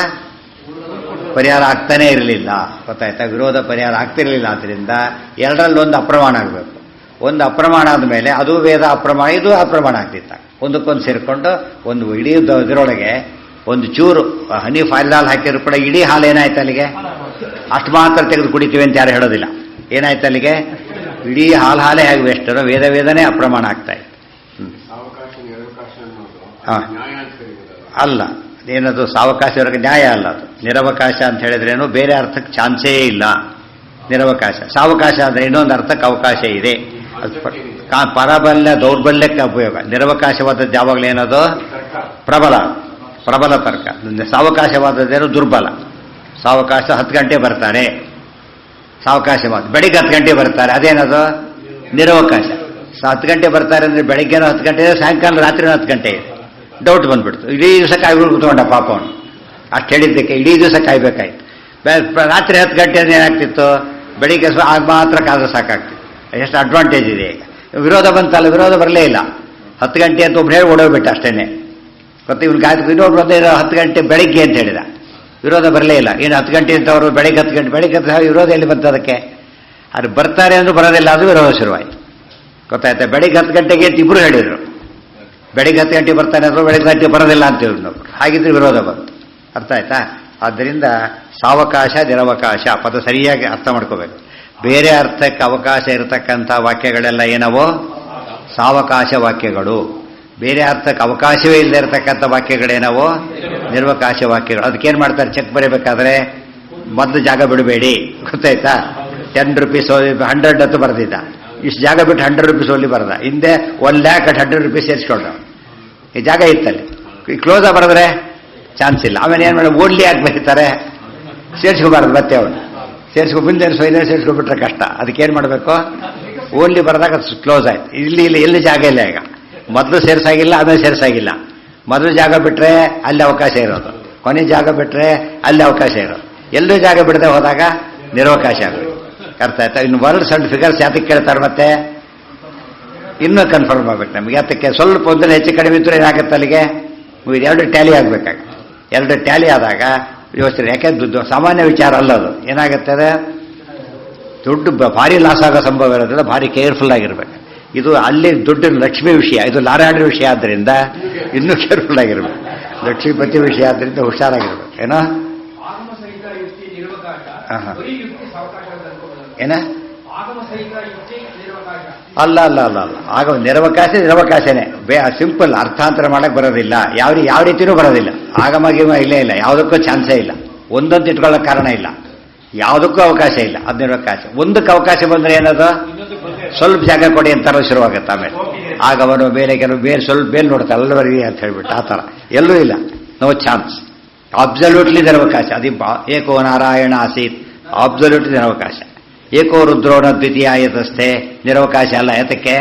ಪರಿಹಾರ ಆಗ್ತಾನೇ ಇರಲಿಲ್ಲ. ಗೊತ್ತಾಯ್ತಾ? ವಿರೋಧ ಪರಿಹಾರ ಆಗ್ತಿರಲಿಲ್ಲ. ಆದ್ದರಿಂದ ಎರಡರಲ್ಲಿ ಒಂದು ಅಪ್ರಮಾಣ ಆಗಬೇಕು. ಒಂದು ಅಪ್ರಮಾಣ ಆದಮೇಲೆ ಅದು ವೇದ ಅಪ್ರಮಾಣ, ಇದು ಅಪ್ರಮಾಣ ಆಗ್ತಿತ್ತ. ಒಂದಕ್ಕೊಂದು ಸೇರಿಕೊಂಡು ಒಂದು ಇಡೀ ಇದರೊಳಗೆ ಒಂದು ಚೂರು ಹನಿ ಫಾಯಿಲ್ ಹಾಲು ಹಾಕಿದ್ರು ಕೂಡ ಇಡೀ ಹಾಲು ಏನಾಯ್ತು ಅಲ್ಲಿಗೆ? ಅಷ್ಟು ಮಾತ್ರ ತೆಗೆದು ಕುಡಿತೀವಿ ಅಂತ ಯಾರು ಹೇಳೋದಿಲ್ಲ. ಏನಾಯ್ತು ಅಲ್ಲಿಗೆ? ಇಡೀ ಹಾಲೇ ಆಗಿ ವೇಸ್ಟರು ವೇದನೇ ಅಪ್ರಮಾಣ ಆಗ್ತಾ ಇತ್ತು. ಅಲ್ಲ, ಏನದು ಸಾವಕಾಶ ನ್ಯಾಯ ಅಲ್ಲ. ಅದು ನಿರವಕಾಶ ಅಂತ ಹೇಳಿದ್ರೇನು ಬೇರೆ ಅರ್ಥಕ್ಕೆ ಚಾನ್ಸೇ ಇಲ್ಲ. ನಿರವಕಾಶ ಸಾವಕಾಶ ಅಂದರೆ ಇನ್ನೊಂದು ಅರ್ಥಕ್ಕೆ ಅವಕಾಶ ಇದೆ. ಪರಬಲ್ಯ ದೌರ್ಬಲ್ಯಕ್ಕೆ ಉಪಯೋಗ. ನಿರವಕಾಶವಾದದ್ದು ಯಾವಾಗಲೂ ಏನದು? ಪ್ರಬಲ ತರ್ಕ. ಸಾವಕಾಶವಾದದ್ದೇನು ದುರ್ಬಲ. ಸಾವಕಾಶ 10 ಗಂಟೆ ಬರ್ತಾರೆ, ಸಾವಕಾಶವಾದ ಬೆಳಿಗ್ಗೆ 10 ಗಂಟೆ ಬರ್ತಾರೆ, ಅದೇನದು? ನಿರವಕಾಶ. 10 ಗಂಟೆ ಬರ್ತಾರೆ ಅಂದರೆ ಬೆಳಿಗ್ಗೆನೂ 10 ಗಂಟೆ ಇದೆ, ಸಾಯಂಕಾಲ ರಾತ್ರಿನೂ 10 ಗಂಟೆ ಇದೆ. ಡೌಟ್ ಬಂದ್ಬಿಡ್ತು. ಇಡೀ ದಿವಸ ಕಾಯ್ಕೊಂಡು ಕೂತ್ಕೊಂಡ ಪಾಪ ಅವನು. ಅಷ್ಟು ಹೇಳಿದ್ದಕ್ಕೆ ಇಡೀ ದಿವಸ ಕಾಯ್ಬೇಕಾಯ್ತು. ರಾತ್ರಿ 10 ಗಂಟೆ ಏನಾಗ್ತಿತ್ತು? ಬೆಳಿಗ್ಗೆ ಆಗ ಮಾತ್ರ ಕಾದ್ರೆ ಸಾಕಾಗ್ತಿತ್ತು. ಎಷ್ಟು ಅಡ್ವಾಂಟೇಜ್ ಇದೆ ಈಗ. ವಿರೋಧ ಬಂತಲ್ಲ, ವಿರೋಧ ಬರಲೇ ಇಲ್ಲ. 10 ಗಂಟೆ ಅಂತ ಒಬ್ರು ಹೇಳಿ ಓಡೋಗ್ಬಿಟ್ಟು ಅಷ್ಟೇನೆ. ಮತ್ತೆ ಇವ್ನು ಗಾಯತ್ರಿ ಇನ್ನೊಬ್ರು 10 ಗಂಟೆ ಬೆಳಿಗ್ಗೆ ಅಂತ ಹೇಳಿದ. ವಿರೋಧ ಬರಲೇ ಇಲ್ಲ. ಏನು 10 ಗಂಟೆ ಅಂತ ಅವರು ಬೆಳಿಗ್ಗೆ 10 ಗಂಟೆ ಬೆಳಿಗ್ಗೆ ವಿರೋಧ ಎಲ್ಲಿ ಬಂತು ಅದಕ್ಕೆ? ಅದು ಬರ್ತಾರೆ ಅಂದ್ರೂ ಬರೋದಿಲ್ಲ, ಅದು ವಿರೋಧ ಶುರುವಾಯಿತು. ಗೊತ್ತಾಯ್ತಾ? ಬೆಳಿಗ್ಗೆ 10 ಗಂಟೆಗೆ ಅಂತ ಇಬ್ಬರು ಹೇಳಿದರು. ಬೆಳಿಗ್ಗೆ 10 ಗಂಟೆ ಬರ್ತಾನೆ ಅಂದರು, ಬೆಳಿಗ್ಗೆ 10 ಗಂಟೆ ಬರೋದಿಲ್ಲ ಅಂತ ಹೇಳಿದ್ರು. ಹಾಗಿದ್ರೆ ವಿರೋಧ ಬಂತು. ಅರ್ಥ ಆಯ್ತಾ? ಆದ್ದರಿಂದ ಸಾವಕಾಶ ನಿರವಕಾಶ ಪದ ಸರಿಯಾಗಿ ಅರ್ಥ ಮಾಡ್ಕೋಬೇಕು. ಬೇರೆ ಅರ್ಥಕ್ಕೆ ಅವಕಾಶ ಇರತಕ್ಕಂಥ ವಾಕ್ಯಗಳೆಲ್ಲ ಏನವೋ ಸಾವಕಾಶ ವಾಕ್ಯಗಳು. ಬೇರೆ ಅರ್ಥಕ್ಕೆ ಅವಕಾಶವೇ ಇಲ್ಲದೆ ಇರತಕ್ಕಂಥ ವಾಕ್ಯಗಳೇನವೋ ನಿರ್ವಕಾಶ ವಾಕ್ಯಗಳು. ಅದಕ್ಕೇನು ಮಾಡ್ತಾರೆ? ಚೆಕ್ ಬರೀಬೇಕಾದ್ರೆ ಮೊದಲು ಜಾಗ ಬಿಡಬೇಡಿ. ಗೊತ್ತಾಯ್ತಾ? 10 ರೂಪೀಸ್ 100 ಅಂತ ಬರೆದಿದ್ದ. ಇಷ್ಟು ಜಾಗ ಬಿಟ್ಟು 100 ರೂಪೀಸ್ ಓನ್ಲಿ ಬರೆದ. ಹಿಂದೆ 1,00,000 at 100 ರೂಪೀಸ್ ಸೇರಿಸ್ಕೊಂಡ. ಈ ಜಾಗ ಇತ್ತಲ್ಲಿ. ಈ ಕ್ಲೋಸ ಬರೆದ್ರೆ ಚಾನ್ಸ್ ಇಲ್ಲ. ಆಮೇಲೆ ಏನು ಮಾಡಿ ಓನ್ಲಿ ಯಾಕೆ ಬರೀತಾರೆ? ಸೇರಿಸ್ಕೋಬಾರ್ದು. ಮತ್ತೆ ಅವನು ಮುಂದೆ ಸೇರಿಸ್ಕೊಬಿಟ್ರೆ ಕಷ್ಟ. ಅದಕ್ಕೇನು ಮಾಡಬೇಕು? ಓನ್ಲಿ ಬರೆದಾಗ ಕ್ಲೋಸ್ ಆಯ್ತು. ಎಲ್ಲಿ ಜಾಗ ಇಲ್ಲ. ಈಗ ಮೊದಲು ಸೇರಿಸಾಗಿಲ್ಲ, ಆಮೇಲೆ ಸೇರಿಸಾಗಿಲ್ಲ. ಮೊದಲು ಜಾಗ ಬಿಟ್ಟರೆ ಅಲ್ಲಿ ಅವಕಾಶ ಇರೋದು, ಕೊನೆ ಜಾಗ ಬಿಟ್ಟರೆ ಅಲ್ಲಿ ಅವಕಾಶ ಇರೋದು. ಎಲ್ಲೂ ಜಾಗ ಬಿಡದೆ ಹೋದಾಗ ನಿರವಕಾಶ ಆಗೋದು. ಅರ್ಥ ಆಯ್ತಾ? ಇನ್ನು ವರ್ಡ್ಸ್ ಅಂಡ್ ಫಿಗರ್ಸ್ ಯಾತಕ್ಕೆ ಕೇಳ್ತಾರೆ? ಮತ್ತೆ ಇನ್ನೂ ಕನ್ಫರ್ಮ್ ಆಗ್ಬೇಕು ನಮಗೆ. ಯಾತಕ್ಕೆ? ಸ್ವಲ್ಪ ಒಂದನ್ನು ಹೆಚ್ಚು ಕಡಿಮೆ ಇದ್ದರೆ ಏನಾಗುತ್ತೆ ಅಲ್ಲಿಗೆ? ಎರಡು ಟ್ಯಾಲಿ ಆಗಬೇಕಾಗುತ್ತೆ. ಎರಡು ಟ್ಯಾಲಿ ಆದಾಗ ಯೋಚನೆ. ಯಾಕೆ ಸಾಮಾನ್ಯ ವಿಚಾರ ಅಲ್ಲ ಅದು. ಏನಾಗುತ್ತದೆ? ದುಡ್ಡು ಭಾರಿ ಲಾಸ್ ಆಗೋ ಸಂಭವ ಇರೋದ್ರಿಂದ ಭಾರಿ ಕೇರ್ಫುಲ್ ಆಗಿರ್ಬೇಕು. ಇದು ಅಲ್ಲಿ ದುಡ್ಡು ಲಕ್ಷ್ಮಿ ವಿಷಯ, ಇದು ನಾರಾಯಣ ವಿಷಯ ಆದ್ದರಿಂದ ಇನ್ನೂ ಕೇರ್ಫುಲ್ ಆಗಿರ್ಬೇಕು. ಲಕ್ಷ್ಮೀಪತಿ ವಿಷಯ ಆದ್ದರಿಂದ ಹುಷಾರಾಗಿರ್ಬೇಕು. ಏನೋ ಏನ ಅಲ್ಲ ಅಲ್ಲ ಅಲ್ಲ ಅಲ್ಲ ಆಗ ನಿರವಕಾಶನೇ ಸಿಂಪಲ್. ಅರ್ಥಾಂತರ ಮಾಡಕ್ಕೆ ಬರೋದಿಲ್ಲ. ಯಾವ ರೀತಿಯೂ ಬರೋದಿಲ್ಲ. ಆಗಮಗಿಮ ಇಲ್ಲೇ ಇಲ್ಲ. ಯಾವುದಕ್ಕೂ ಚಾನ್ಸೇ ಇಲ್ಲ. ಒಂದೊಂದು ಇಟ್ಕೊಳ್ಳೋಕೆ ಕಾರಣ ಇಲ್ಲ. ಯಾವುದಕ್ಕೂ ಅವಕಾಶ ಇಲ್ಲ. ಅದು ನಿರವಕಾಶ. ಒಂದಕ್ಕೆ ಅವಕಾಶ ಬಂದರೆ ಏನದು? ಸ್ವಲ್ಪ ಜಾಗ ಕೊಡಿ ಅಂತಾರೋ ಶುರುವಾಗುತ್ತೆ. ಆಮೇಲೆ ಆಗ ಅವನು ಕೆಲವು ಸ್ವಲ್ಪ ಬೇರೆ ನೋಡ್ತಾರೆ ಅಲ್ಲವರಿಗೆ ಅಂತ ಹೇಳ್ಬಿಟ್ಟು ಆ ಥರ ಎಲ್ಲೂ ಇಲ್ಲ. No chance. ಅಬ್ಸಲ್ಯೂಟ್ಲಿ ನಿರವಕಾಶ. ಏಕೋ ನಾರಾಯಣ ಆಸೀತ್. ಅಬ್ಸಲ್ಯೂಟ್ಲಿ ನಿರವಕಾಶ. ಏಕೋ ರುದ್ರೋಣ ದ್ವಿತೀಯಾಯತಸ್ಥೆ. ನಿರವಕಾಶ ಅಲ್ಲ. ಯಾತಕ್ಕೆ?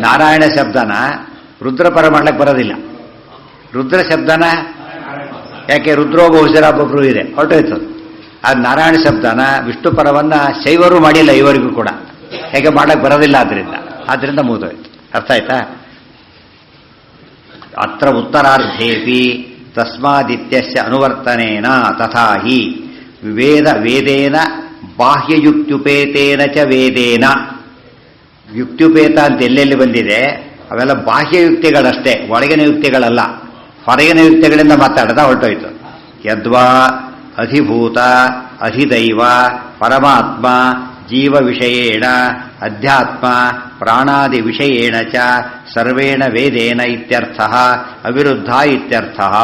ನಾರಾಯಣ ಶಬ್ದನ ರುದ್ರಪರ ಮಾಡ್ಲಿಕ್ಕೆ ಬರೋದಿಲ್ಲ. ರುದ್ರ ಶಬ್ದನ ಯಾಕೆ? ರುದ್ರೋ ಬಹುಶರ ಒಬ್ಬೊಬ್ರು ಇದೆ, ಹೊರಟೋಯ್ತು. ಅದು ನಾರಾಯಣ ಶಬ್ದನ ವಿಷ್ಣು ಪರವನ್ನ ಶೈವರು ಮಾಡಿಲ್ಲ ಇವರಿಗೂ ಕೂಡ. ಹೇಗೆ ಮಾಡಕ್ಕೆ ಬರೋದಿಲ್ಲ. ಆದ್ರಿಂದ ಮುಗಿದೋಯ್ತು. ಅರ್ಥ ಆಯ್ತಾ? ಅತ್ರ ಉತ್ತರಾರ್ಧೇಪಿ ತಸ್ಮಾದಿತ್ಯಸ್ಯ ಅನುವರ್ತನೇನ ತಥಾ ಹಿ ವೇದೇನ ಬಾಹ್ಯಯುಕ್ತ್ಯುಪೇತೇನ ಚ ವೇದೇನ. ಯುಕ್ತ್ಯುಪೇತ ಅಂತ ಎಲ್ಲೆಲ್ಲಿ ಬಂದಿದೆ ಅವೆಲ್ಲ ಬಾಹ್ಯ ಯುಕ್ತಿಗಳಷ್ಟೇ, ಒಳಗಿನ ಯುಕ್ತಿಗಳಲ್ಲ. ಹೊರಗಿನ ಯುಕ್ತಿಗಳಿಂದ ಮಾತಾಡದ ಹೊರಟೋಯ್ತು. ಯದ್ವಾ ಅಧಿಭೂತ ಅಧಿದೈವ ಪರಮಾತ್ಮ ಜೀವ ವಿಷಯೇಣ ಅಧ್ಯಾತ್ಮ ಪ್ರಾಣಾದಿ ವಿಷಯೇಣ ಚ ಸರ್ವೇಣ ವೇದೇನ ಇತ್ಯರ್ಥಃ ಅವಿರುದ್ಧ ಇತ್ಯರ್ಥಃ.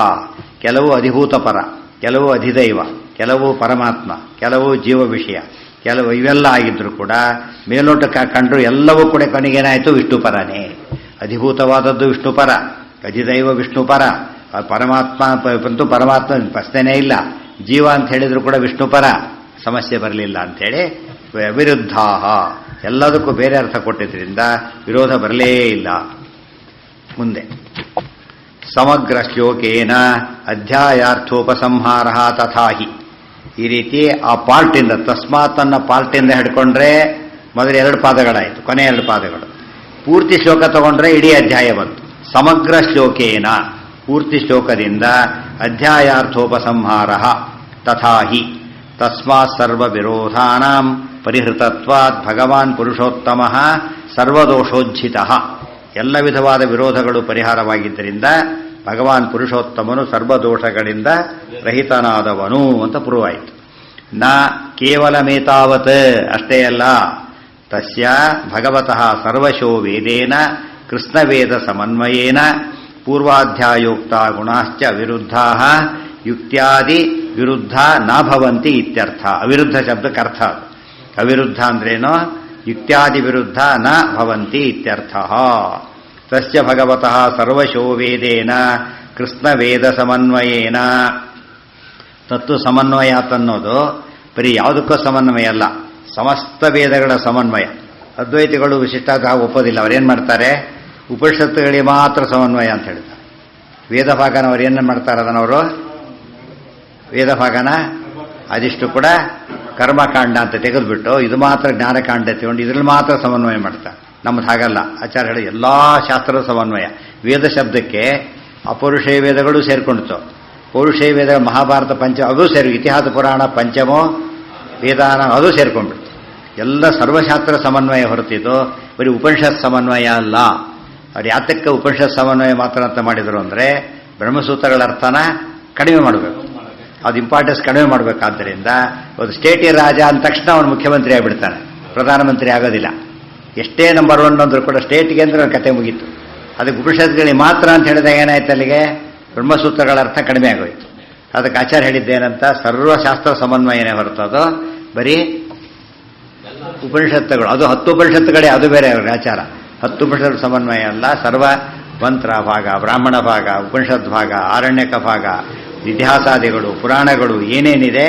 ಕೆಲವು ಅಧಿಭೂತ ಪರ, ಕೆಲವು ಅಧಿದೈವ, ಕೆಲವು ಪರಮಾತ್ಮ, ಕೆಲವು ಜೀವ ವಿಷಯ, ಕೆಲವು ಇವೆಲ್ಲ ಆಗಿದ್ರು ಕೂಡ ಮೇಲೋಟಕ್ಕೆ ಕಂಡ್ರು ಎಲ್ಲವೂ ಕೂಡ ಕಣಿಗೇನಾಯಿತು ವಿಷ್ಣುಪರನೇ. ಅಧಿಭೂತವಾದದ್ದು ವಿಷ್ಣುಪರ, ಅಧಿದೈವ ವಿಷ್ಣುಪರ, ಪರಮಾತ್ಮ ಅಂತೂ ಪರಮಾತ್ಮ ಪ್ರಶ್ನೆನೇ ಇಲ್ಲ. ಜೀವ ಅಂತ ಹೇಳಿದ್ರು ಕೂಡ ವಿಷ್ಣುಪರ, ಸಮಸ್ಯೆ ಬರಲಿಲ್ಲ ಅಂಥೇಳಿ ವಿರುದ್ಧ. ಎಲ್ಲದಕ್ಕೂ ಬೇರೆ ಅರ್ಥ ಕೊಟ್ಟಿದ್ದರಿಂದ ವಿರೋಧ ಬರಲೇ ಇಲ್ಲ. ಮುಂದೆ ಸಮಗ್ರ ಶ್ಲೋಕೇನ ಅಧ್ಯಾಯಾರ್ಥೋಪಸಂಹಾರ ತಥಾಹಿ. ಈ ರೀತಿ ಆ ಪಾರ್ಟಿಂದ, ತಸ್ಮಾತ್ ಅನ್ನ ಪಾರ್ಟಿಂದ ಹಿಡ್ಕೊಂಡ್ರೆ ಮೊದಲು 2 ಪಾದಗಳಾಯಿತು, ಕೊನೆ 2 ಪಾದಗಳು. ಪೂರ್ತಿ ಶ್ಲೋಕ ತಗೊಂಡ್ರೆ ಇಡೀ ಅಧ್ಯಾಯ ಬಂತು. ಸಮಗ್ರ ಶ್ಲೋಕೇನ, ಪೂರ್ತಿ ಶ್ಲೋಕದಿಂದ ಅಧ್ಯಾಯಾರ್ಥೋಪಸಂಹಾರ ತಥಾಹಿ. ತಸ್ಮಾತ್ ಸರ್ವ ವಿರೋಧಾನಾಂ ಪರಿಹೃತತ್ವಾತ್ ಭಗವಾನ್ ಪುರುಷೋತ್ತಮಃ ಸರ್ವದೋಷೋಜ್ಜಿತಃ. ಎಲ್ಲ ವಿಧವಾದ ವಿರೋಧಗಳು ಪರಿಹಾರವಾಗಿದ್ದರಿಂದ ಭಗವಾನ್ ಪುರುಷೋತ್ತಮನು ಸರ್ವದೋಷಗಳಿಂದ ರಹಿತನಾದವನು ಅಂತ ಪುರುವಾಯಿತು. ನ ಕೇವಲಮೇತಾವತ್, ಅಷ್ಟೇ ಅಲ್ಲ, ತಸ್ಯ ಭಗವತಃ ಸರ್ವಶೋ ವೇದೇನ ಕೃಷ್ಣವೇದ ಸಮನ್ವಯೇನ ಪೂರ್ವಾಧ್ಯಾಯೋಕ್ತ ಗುಣಾಶ್ಚ ವಿರುದ್ಧಾ ಯುಕ್ತ್ಯಾದಿ ವಿರುದ್ಧ ನ ಭವಂತಿ ಇತ್ಯರ್ಥ. ಅವಿರುದ್ಧ ಶಬ್ದಕ್ಕೆ ಅರ್ಥ. ಅವಿರುದ್ಧ ಅಂದ್ರೇನು? ಯುಕ್ತ್ಯಾದಿ ವಿರುದ್ಧ ನ ಭವಂತಿ ಇತ್ಯರ್ಥ. ತಸ್ಯ ಭಗವತಃ ಸರ್ವಶೋ ವೇದೇನ ಕೃಷ್ಣವೇದ ಸಮನ್ವಯೇನ. ತತ್ವ ಸಮನ್ವಯ ಅನ್ನೋದು ಬರೀ ಯಾವುದಕ್ಕೂ ಸಮನ್ವಯ ಅಲ್ಲ, ಸಮಸ್ತ ವೇದಗಳ ಸಮನ್ವಯ. ಅದ್ವೈತಿಗಳು ವಿಶಿಷ್ಟಾದ ಒಪ್ಪೋದಿಲ್ಲ. ಅವರೇನು ಮಾಡ್ತಾರೆ? ಉಪನಿಷತ್ತುಗಳಿಗೆ ಮಾತ್ರ ಸಮನ್ವಯ ಅಂತ ಹೇಳ್ತಾರೆ. ವೇದ ಭಾಗನ ಅವ್ರು ಏನು ಮಾಡ್ತಾರೆ? ಅದನ್ನವರು ವೇದ ಭಾಗನ ಅದಿಷ್ಟು ಕೂಡ ಕರ್ಮಕಾಂಡ ಅಂತ ತೆಗೆದುಬಿಟ್ಟು ಇದು ಮಾತ್ರ ಜ್ಞಾನಕಾಂಡ ತಗೊಂಡು ಇದರಲ್ಲಿ ಮಾತ್ರ ಸಮನ್ವಯ ಮಾಡ್ತಾರೆ. ನಮ್ಮದು ಹಾಗಲ್ಲ. ಆಚಾರ್ಯಗಳು ಎಲ್ಲ ಶಾಸ್ತ್ರದ ಸಮನ್ವಯ. ವೇದ ಶಬ್ದಕ್ಕೆ ಅಪೌರುಷೇಯ ವೇದಗಳು ಸೇರ್ಕೊಂಡಿತು. ಪೌರುಷೇಯ ವೇದ ಮಹಾಭಾರತ ಪಂಚ ಅದು ಸೇರಿ, ಇತಿಹಾಸ ಪುರಾಣ ಪಂಚಮೋ ವೇದಾನ ಅದು ಸೇರ್ಕೊಂಡ್ಬಿಡ್ತು. ಎಲ್ಲ ಸರ್ವಶಾಸ್ತ್ರ ಸಮನ್ವಯ ಹೊರತಿದ್ದು, ಬರೀ ಉಪನಿಷತ್ ಸಮನ್ವಯ ಅಲ್ಲ. ಅವ್ರು ಯಾತಕ್ಕೆ ಉಪನಿಷತ್ ಸಮನ್ವಯ ಮಾತ್ರ ಅಂತ ಮಾಡಿದರು ಅಂದರೆ ಬ್ರಹ್ಮಸೂತ್ರಗಳ ಅರ್ಥನ ಕಡಿಮೆ ಮಾಡಬೇಕು, ಅದು ಇಂಪಾರ್ಟೆನ್ಸ್ ಕಡಿಮೆ ಮಾಡಬೇಕಾದ್ದರಿಂದ ಒಂದು ಸ್ಟೇಟಿಯ ರಾಜ ಅಂದ ತಕ್ಷಣ ಅವನು ಮುಖ್ಯಮಂತ್ರಿ ಆಗಿಬಿಡ್ತಾನೆ, ಪ್ರಧಾನಮಂತ್ರಿ ಆಗೋದಿಲ್ಲ. ಎಷ್ಟೇ ನಂಬರ್ 1 ಅಂದರೂ ಕೂಡ ಸ್ಟೇಟ್ಗೆ ಅಂದ್ರೆ ಕತೆ ಮುಗೀತು. ಅದಕ್ಕೆ ಉಪನಿಷತ್ಗಳಿಗೆ ಮಾತ್ರ ಅಂತ ಹೇಳಿದಾಗ ಏನಾಯ್ತು, ಅಲ್ಲಿಗೆ ಬ್ರಹ್ಮಸೂತ್ರಗಳ ಅರ್ಥ ಕಡಿಮೆ ಆಗೋಯ್ತು. ಅದಕ್ಕೆ ಆಚಾರ್ಯ ಹೇಳಿದ್ದೇನಂತ, ಸರ್ವಶಾಸ್ತ್ರ ಸಮನ್ವಯನೇ ಹೊರತದು ಬರೀ ಉಪನಿಷತ್ತುಗಳು. ಅದು 10 ಉಪನಿಷತ್ತುಗಳೇ, ಅದು ಬೇರೆ ಅವ್ರಿಗೆ ಆಚಾರ. 10 ಉಪನಿಷತ್ತು ಸಮನ್ವಯ ಅಲ್ಲ, ಸರ್ವ ಮಂತ್ರ ಭಾಗ, ಬ್ರಾಹ್ಮಣ ಭಾಗ, ಉಪನಿಷತ್ ಭಾಗ, ಆರಣ್ಯಕ ಭಾಗ, ಇತಿಹಾಸಾದಿಗಳು, ಪುರಾಣಗಳು ಏನೇನಿದೆ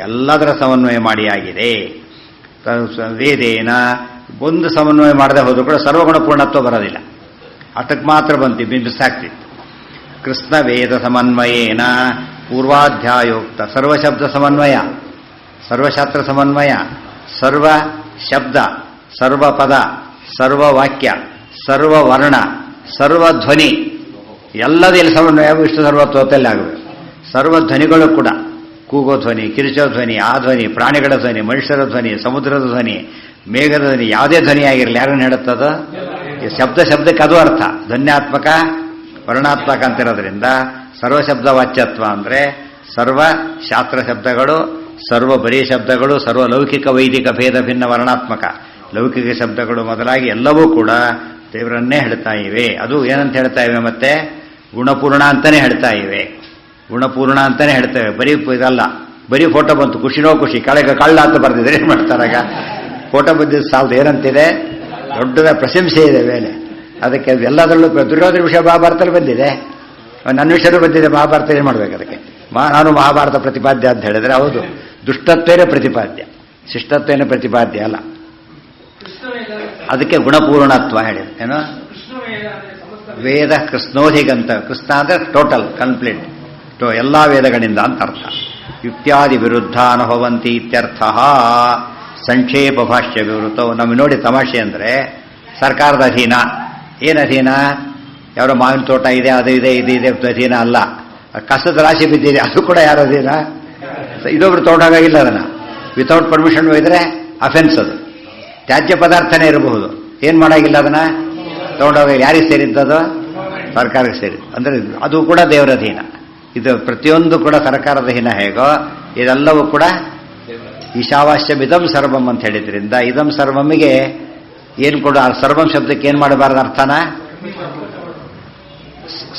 ಎಲ್ಲದರ ಸಮನ್ವಯ ಮಾಡಿ ಆಗಿದೆ. ವೇದೇನ ಒಂದು ಸಮನ್ವಯ ಮಾಡದೆ ಹೋದ್ರು ಕೂಡ ಸರ್ವಗುಣ ಪೂರ್ಣತ್ವ ಬರೋದಿಲ್ಲ. ಅಷ್ಟಕ್ಕೆ ಮಾತ್ರ ಬಂತು, ಬಿಂಬಿಸಾಗ್ತಿತ್ತು. ಕೃಷ್ಣ ವೇದ ಸಮನ್ವಯೇನ ಪೂರ್ವಾಧ್ಯಾಯೋಕ್ತ ಸರ್ವಶಬ್ದ ಸಮನ್ವಯ, ಸರ್ವಶಾಸ್ತ್ರ ಸಮನ್ವಯ, ಸರ್ವ ಶಬ್ದ, ಸರ್ವಪದ, ಸರ್ವವಾಕ್ಯ, ಸರ್ವವರ್ಣ, ಸರ್ವಧ್ವನಿ ಎಲ್ಲದಲ್ಲಿ ಸಮನ್ವಯ ವಿಷ್ಣು ಸರ್ವತ್ವದಲ್ಲಿ ಆಗಬೇಕು. ಸರ್ವಧ್ವನಿಗಳು ಕೂಡ, ಕೂಗೋ ಧ್ವನಿ, ಕಿರುಚೋ ಧ್ವನಿ, ಆ ಧ್ವನಿ, ಪ್ರಾಣಿಗಳ ಧ್ವನಿ, ಮನುಷ್ಯರ ಧ್ವನಿ, ಸಮುದ್ರದ ಧ್ವನಿ, ಮೇಘದ ಧ್ವನಿ, ಯಾವುದೇ ಧ್ವನಿ ಆಗಿರಲಿ, ಯಾರನ್ನು ಹೇಳುತ್ತದೋ ಶಬ್ದ ಶಬ್ದಕ್ಕೆ ಅದು ಅರ್ಥ. ಧ್ವನ್ಯಾತ್ಮಕ ವರ್ಣಾತ್ಮಕ ಅಂತಿರೋದ್ರಿಂದ ಸರ್ವಶಬ್ದ ವಾಚ್ಯತ್ವ ಅಂದರೆ ಸರ್ವ ಶಾಸ್ತ್ರ ಶಬ್ದಗಳು, ಸರ್ವ ಬರೀ ಶಬ್ದಗಳು, ಸರ್ವ ಲೌಕಿಕ ವೈದಿಕ ಭೇದ ಭಿನ್ನ ವರ್ಣಾತ್ಮಕ ಲೌಕಿಕ ಶಬ್ದಗಳು ಮೊದಲಾಗಿ ಎಲ್ಲವೂ ಕೂಡ ದೇವರನ್ನೇ ಹೇಳ್ತಾ ಇವೆ. ಅದು ಏನಂತ ಹೇಳ್ತಾ ಇವೆ? ಮತ್ತೆ ಗುಣಪೂರ್ಣ ಅಂತಾನೆ ಹೇಳ್ತಾ ಇವೆ. ಗುಣಪೂರ್ಣ ಅಂತಾನೆ ಹೇಳ್ತೇವೆ, ಬರೀ ಇದಲ್ಲ. ಬರೀ ಫೋಟೋ ಬಂತು, ಖುಷಿನೋ ಖುಷಿ, ಕಳೆಗ ಕಳ್ಳ ಅಂತ ಬರ್ತಿದ್ರೆ ಏನು ಮಾಡ್ತಾರಾಗ? ಫೋಟೋ ಬಂದಿದ್ದು ಸಾಲದು, ಏನಂತಿದೆ? ದೊಡ್ಡದ ಪ್ರಶಂಸೆ ಇದೆ ಮೇಲೆ. ಅದಕ್ಕೆ ಎಲ್ಲದರಲ್ಲೂ ದುರ್ಯೋಧನ ವಿಷಯ ಮಹಾಭಾರತದಲ್ಲಿ ಬಂದಿದೆ, ನನ್ನ ವಿಷಯನೂ ಬಂದಿದೆ ಮಹಾಭಾರತ. ಏನು ಮಾಡ್ಬೇಕು ಅದಕ್ಕೆ? ನಾನು ಮಹಾಭಾರತ ಪ್ರತಿಪಾದ್ಯ ಅಂತ ಹೇಳಿದ್ರೆ ಹೌದು, ದುಷ್ಟತ್ವೇನೇ ಪ್ರತಿಪಾದ್ಯ, ಶಿಷ್ಟತ್ವೇನೇ ಪ್ರತಿಪಾದ್ಯ ಅಲ್ಲ. ಅದಕ್ಕೆ ಗುಣಪೂರ್ಣತ್ವ ಹೇಳಿದೆ. ಏನು? ವೇದ ಕೃಷ್ಣೋಧಿಗಂತ. ಕೃಷ್ಣ ಅಂದ್ರೆ ಟೋಟಲ್ ಕಂಪ್ಲೀಟ್, ಎಲ್ಲ ವೇದಗಳಿಂದ ಅಂತ ಅರ್ಥ. ಯುಕ್ತ್ಯಾದಿ ವಿರುದ್ಧ ಅನುಭವಂತಿ ಇತ್ಯರ್ಥ. ಸಂಕ್ಷೇಪ ಭಾಷ್ಯ ವಿವೃತವು. ನಮಗೆ ನೋಡಿ ತಮಾಷೆ ಅಂದರೆ ಸರ್ಕಾರದ ಅಧೀನ. ಏನು ಅಧೀನ? ಯಾರೋ ಮಾವಿನ ತೋಟ ಇದೆ, ಅದು ಇದೆ, ಇದು ಇದೆ ಅಧೀನ ಅಲ್ಲ. ಕಸದ ರಾಶಿ ಬಿದ್ದಿದೆ, ಅದು ಕೂಡ ಯಾರ ಅಧೀನ? ಇದೊಬ್ರು ತಗೊಂಡಾಗಿಲ್ಲ. ಅದನ್ನು ವಿತೌಟ್ ಪರ್ಮಿಷನ್ ಒಯ್ದರೆ ಅಫೆನ್ಸ್. ಅದು ತ್ಯಾಜ್ಯ ಪದಾರ್ಥನೇ ಇರಬಹುದು, ಏನು ಮಾಡೋಂಗಿಲ್ಲ. ಅದನ್ನು ತಗೊಂಡೋಗ ಯಾರಿಗೆ ಸೇರಿದ್ದದು? ಸರ್ಕಾರಕ್ಕೆ ಸೇರಿದ್ದು. ಅಂದರೆ ಅದು ಕೂಡ ದೇವರ ಅಧೀನ. ಇದು ಪ್ರತಿಯೊಂದು ಕೂಡ ಸರ್ಕಾರದ ಅಧೀನ ಹೇಗೋ ಇದೆಲ್ಲವೂ ಕೂಡ ಈಶಾವಾಸ್ಯಮಿದಂ ಸರ್ವಂ ಅಂತ ಹೇಳಿದ್ರಿಂದ ಇದಂ ಸರ್ವಮಿಗೆ ಏನು ಕೊಡು, ಆ ಸರ್ವಂ ಶಬ್ದಕ್ಕೆ ಏನು ಮಾಡಬಾರ್ದು ಅರ್ಥನ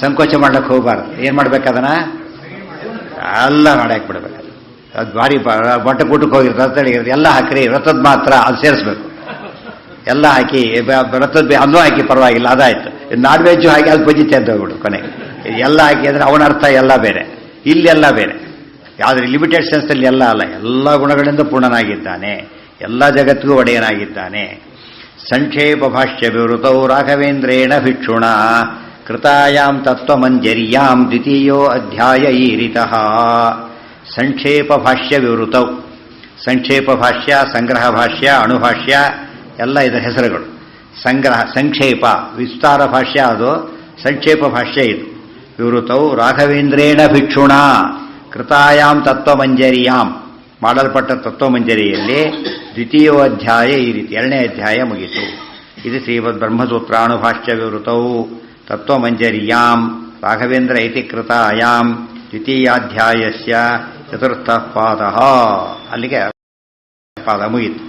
ಸಂಕೋಚ ಮಾಡ್ಲಿಕ್ಕೆ ಹೋಗಬಾರ್ದು. ಏನು ಮಾಡ್ಬೇಕದನ್ನ ಎಲ್ಲ ಮಾಡಾಕ್ ಬಿಡ್ಬೇಕು. ಅದು ಭಾರಿ ಬಟ್ಟೆ ಕೂಟಕ್ಕೆ ಹೋಗಿ ರಥ ಎಲ್ಲ ಹಾಕ್ರಿ, ವ್ರತದ ಮಾತ್ರ ಅದು ಸೇರಿಸ್ಬೇಕು. ಎಲ್ಲ ಹಾಕಿ ವ್ರತದ ಅನ್ನೂ ಹಾಕಿ ಪರವಾಗಿಲ್ಲ, ಅದಾಯ್ತು. ನಾನ್ ವೆಜ್ಜು ಹಾಕಿ ಅದು ಪಜಿತೆ ಅಂತ ಹೋಗ್ಬಿಡು ಕೊನೆಗೆ. ಎಲ್ಲ ಹಾಕಿ ಅಂದರೆ ಅವನ ಅರ್ಥ ಎಲ್ಲ ಬೇರೆ, ಇಲ್ಲೆಲ್ಲ ಬೇರೆ. ಯಾವುದ್ರೆ ಲಿಮಿಟೆಡ್ ಸೆನ್ಸಲ್ಲಿ ಎಲ್ಲ ಅಲ್ಲ, ಎಲ್ಲ ಗುಣಗಳಿಂದ ಪೂರ್ಣನಾಗಿದ್ದಾನೆ, ಎಲ್ಲ ಜಗತ್ತಿಗೂ ಒಡೆಯನಾಗಿದ್ದಾನೆ. ಸಂಕ್ಷೇಪ ಭಾಷ್ಯ ವಿವೃತೌ ರಾಘವೇಂದ್ರೇಣ ಭಿಕ್ಷುಣ ಕೃತಾಯಾಂ ತತ್ವಮಂಜರ್ಯಾಂ ದ್ವಿತೀಯೋ ಅಧ್ಯಾಯ ಈರಿತಃ. ಸಂಕ್ಷೇಪ ಭಾಷ್ಯ ವಿವೃತೌ, ಸಂಕ್ಷೇಪ ಭಾಷ್ಯ, ಸಂಗ್ರಹ ಭಾಷ್ಯ, ಅಣುಭಾಷ್ಯ ಎಲ್ಲ ಇದರ ಹೆಸರುಗಳು. ಸಂಗ್ರಹ ಸಂಕ್ಷೇಪ ವಿಸ್ತಾರ ಭಾಷ್ಯ, ಅದು ಸಂಕ್ಷೇಪ ಭಾಷ್ಯ ಇದು. ವಿವೃತೌ ರಾಘವೇಂದ್ರೇಣ ಭಿಕ್ಷುಣ ಕೃತಾಯಾಂ ತತ್ವಮಂಜರಿಯಾಂ ಮಾಡಲ್ಪಟ್ಟ ತತ್ವಮಂಜರಿಯಲ್ಲಿ ದ್ವಿತೀಯೋ ಅಧ್ಯಾಯ ಈ ರೀತಿ ಎರಡನೇ ಅಧ್ಯಾಯ ಮುಗಿತು. ಇದು ಶ್ರೀಮದ್ ಬ್ರಹ್ಮಸೂತ್ರಾನುಭಾಷ್ಯ ವಿವೃತೌ ತತ್ವಮಂಜರಿಯಾಂ ರಾಘವೇಂದ್ರ ಇತಿ ಕೃತಾಯಾಂ ದ್ವಿತೀಯಾಧ್ಯಾಯಸ್ಯ ಚತುರ್ಥ ಪಾದ. ಅಲ್ಲಿಗೆ ಪಾದ ಮುಗಿತು.